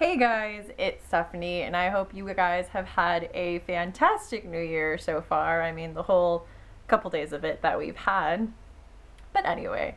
Hey guys, it's Stephanie, and I hope you guys have had a fantastic new year so far. I mean, the whole couple days of it that we've had. But anyway,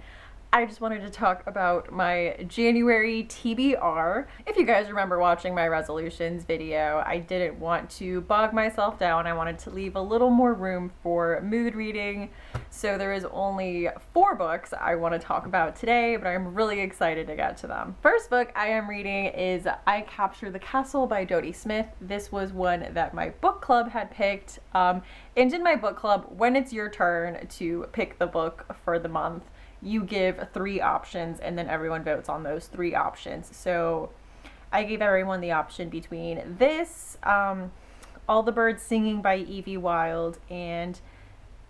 I just wanted to talk about my January TBR. If you guys remember watching my resolutions video, I didn't want to bog myself down. I wanted to leave a little more room for mood reading. So there is only 4 books I want to talk about today, but I'm really excited to get to them. First book I am reading is I Capture the Castle by Dodie Smith. This was one that my book club had picked. And in my book club, when it's your turn to pick the book for the month, you give 3 options and then everyone votes on those 3 options. So I gave everyone the option between this, All the Birds Singing by Evie Wyld, and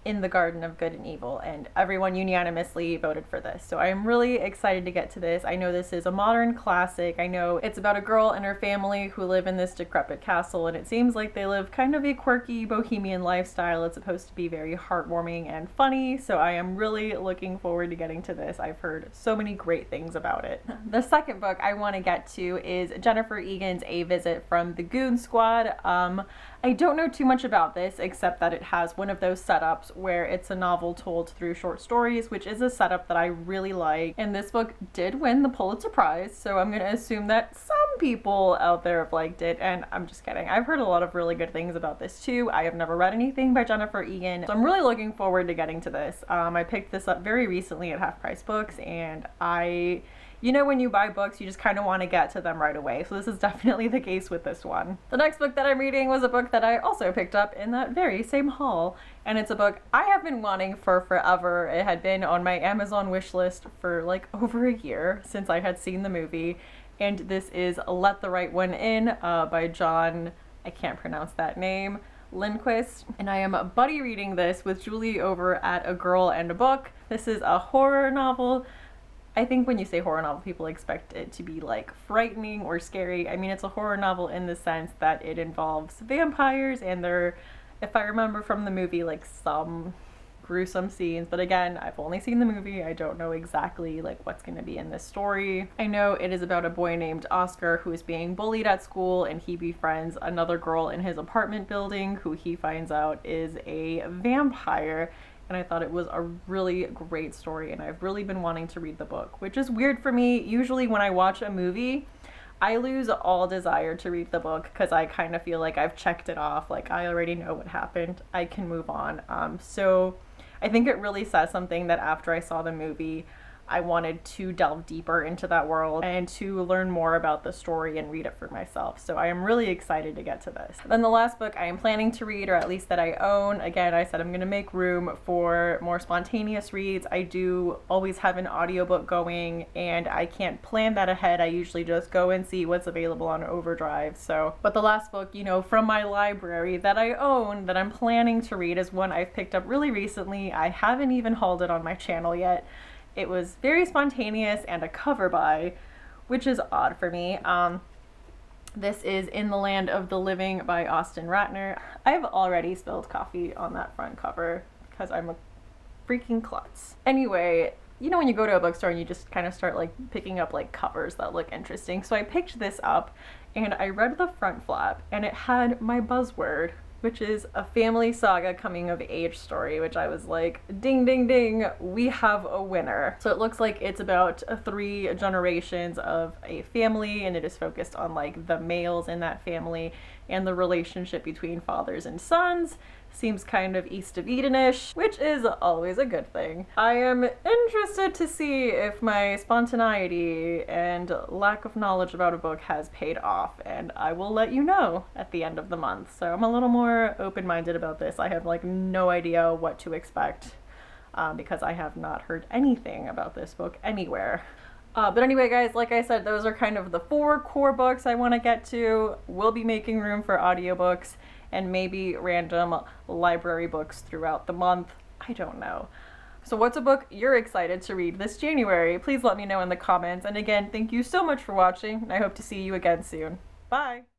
In the Garden of Good and Evil, and everyone unanimously voted for this. So I'm really excited to get to this. I know this is a modern classic. I know it's about a girl and her family who live in this decrepit castle, and it seems like they live kind of a quirky bohemian lifestyle. It's supposed to be very heartwarming and funny, so I am really looking forward to getting to this. I've heard so many great things about it. The second book I want to get to is Jennifer Egan's A Visit from the Goon Squad. I don't know too much about this except that it has one of those setups where it's a novel told through short stories, which is a setup that I really like. And this book did win the Pulitzer Prize, so I'm going to assume that some people out there have liked it, and I'm just kidding. I've heard a lot of really good things about this too. I have never read anything by Jennifer Egan, so I'm really looking forward to getting to this. I picked this up very recently at Half Price Books, and you know, when you buy books, you just kind of want to get to them right away. So this is definitely the case with this one. The next book that I'm reading was a book that I also picked up in that very same haul. And it's a book I have been wanting for forever. It had been on my Amazon wish list for like over a year since I had seen the movie. And this is Let the Right One In by John, I can't pronounce that name, Lindqvist. And I am buddy reading this with Julie over at A Girl and a Book. This is a horror novel. I think when you say horror novel, people expect it to be like frightening or scary. I mean, it's a horror novel in the sense that it involves vampires and there, if I remember from the movie, like some gruesome scenes. But again, I've only seen the movie. I don't know exactly like what's going to be in this story. I know it is about a boy named Oscar who is being bullied at school, and he befriends another girl in his apartment building who he finds out is a vampire. And I thought it was a really great story, and I've really been wanting to read the book, which is weird for me. Usually when I watch a movie, I lose all desire to read the book because I kind of feel like I've checked it off. Like, I already know what happened. I can move on. So I think it really says something that after I saw the movie, I wanted to delve deeper into that world and to learn more about the story and read it for myself. So I am really excited to get to this. Then the last book I am planning to read, or at least that I own, again, I said I'm going to make room for more spontaneous reads. I do always have an audiobook going, and I can't plan that ahead. I usually just go and see what's available on Overdrive. But the last book, you know, from my library that I own that I'm planning to read is one I've picked up really recently. I haven't even hauled it on my channel yet. It was very spontaneous and a cover by, which is odd for me. This is In the Land of the Living by Austin Ratner. I've already spilled coffee on that front cover because I'm a freaking klutz. Anyway, you know when you go to a bookstore and you just kind of start like picking up like covers that look interesting. So I picked this up and I read the front flap, and it had my buzzword, which is a family saga coming of age story, which I was like, ding, ding, ding, we have a winner. So it looks like it's about 3 generations of a family, and it is focused on like the males in that family and the relationship between fathers and sons. Seems kind of East of Eden-ish, which is always a good thing. I am interested to see if my spontaneity and lack of knowledge about a book has paid off, and I will let you know at the end of the month. So I'm a little more open-minded about this. I have like no idea what to expect because I have not heard anything about this book anywhere. But anyway, guys, like I said, those are kind of the 4 core books I want to get to. We'll be making room for audiobooks and maybe random library books throughout the month. I don't know. So what's a book you're excited to read this January? Please let me know in the comments. And again, thank you so much for watching, and I hope to see you again soon. Bye!